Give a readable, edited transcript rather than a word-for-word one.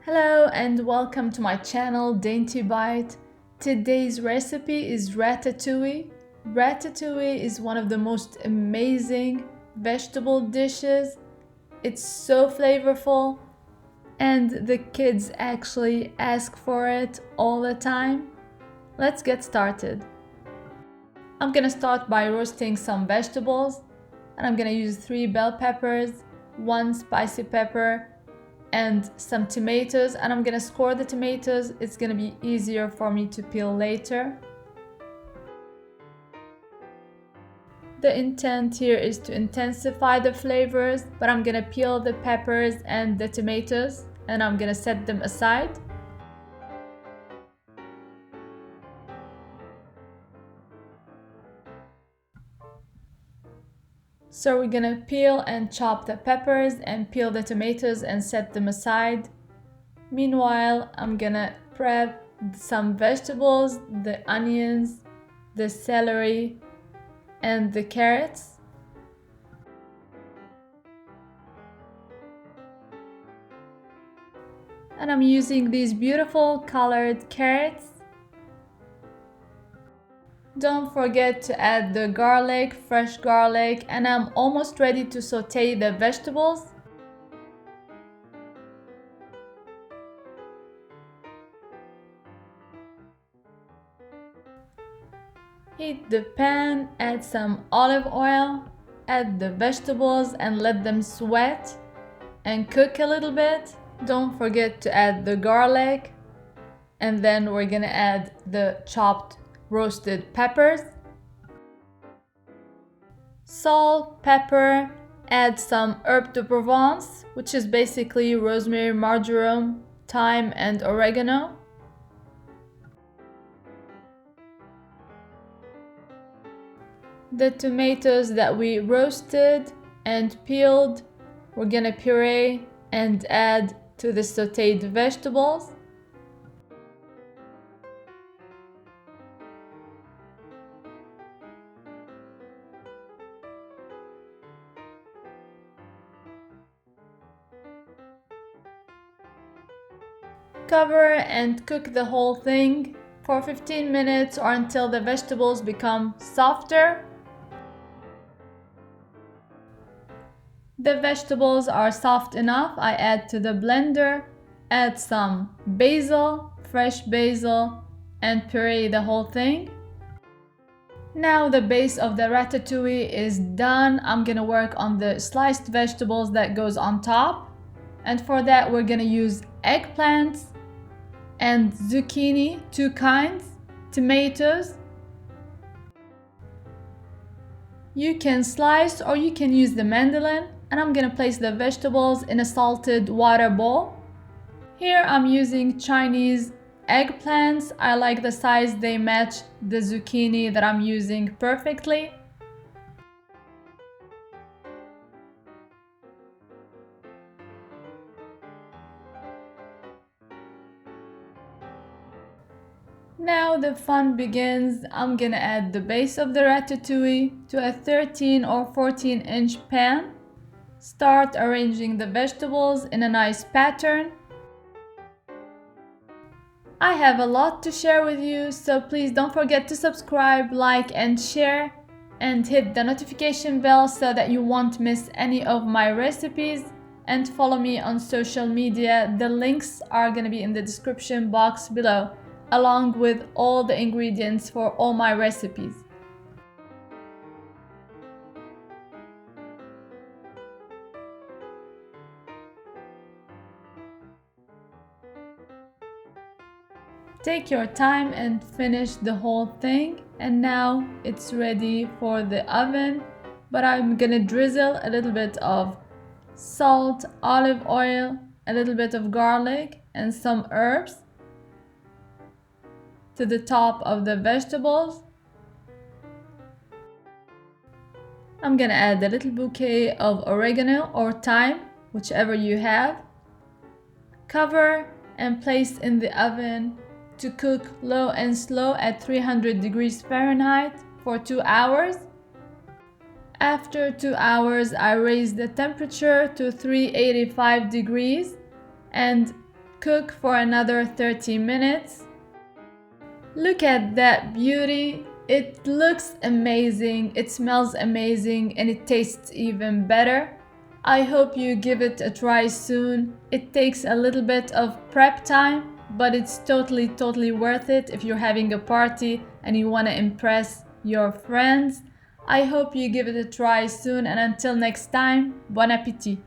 Hello and welcome to my channel Dainty Bite. Today's recipe is ratatouille. Ratatouille is one of the most amazing vegetable dishes. It's so flavorful and the kids actually ask for it all the time. Let's get started. I'm gonna start by roasting some vegetables, and I'm gonna use 3 bell peppers, 1 spicy pepper, and some tomatoes, and I'm gonna score the tomatoes. It's gonna be easier for me to peel later. The intent here is to intensify the flavors, but I'm gonna peel the peppers and the tomatoes and I'm gonna set them aside. So we're gonna peel and chop the peppers and peel the tomatoes and set them aside. Meanwhile, I'm gonna prep some vegetables, the onions, the celery, and the carrots. And I'm using these beautiful colored carrots. Don't forget to add the garlic, fresh garlic, and I'm almost ready to saute the vegetables. Heat the pan, add some olive oil, add the vegetables and let them sweat and cook a little bit. Don't forget to add the garlic, and then we're gonna add the chopped roasted peppers, salt, pepper, add some Herbs de Provence, which is basically rosemary, marjoram, thyme, and oregano. The tomatoes that we roasted and peeled, we're gonna puree and add to the sauteed vegetables. Cover and cook the whole thing for 15 minutes or until the vegetables become softer. The vegetables are soft enough. I add to the blender, add some basil, fresh basil, and puree the whole thing. Now the base of the ratatouille is done. I'm gonna work on the sliced vegetables that goes on top. And for that we're gonna use eggplants and zucchini, 2 kinds, tomatoes. You can slice or you can use the mandolin, and I'm gonna place the vegetables in a salted water bowl. Here I'm using Chinese eggplants. I like the size, they match the zucchini that I'm using perfectly. Now the fun begins. I'm gonna add the base of the ratatouille to a 13 or 14-inch pan. Start arranging the vegetables in a nice pattern. I have a lot to share with you, so please don't forget to subscribe, like, and share, and hit the notification bell so that you won't miss any of my recipes. And follow me on social media. The links are gonna be in the description box below, along with all the ingredients for all my recipes. Take your time and finish the whole thing, and now it's ready for the oven. But I'm gonna drizzle a little bit of salt, olive oil, a little bit of garlic, and some herbs to the top of the vegetables. I'm gonna add a little bouquet of oregano or thyme, whichever you have. Cover and place in the oven to cook low and slow at 300 degrees Fahrenheit for 2 hours. After 2 hours, I raise the temperature to 385 degrees and Cook for another 30 minutes. Look at that beauty. It looks amazing, it smells amazing, and it tastes even better. I hope you give it a try soon. It takes a little bit of prep time, but it's totally worth it if you're having a party and you want to impress your friends. I hope you give it a try soon, and until next time, bon appétit!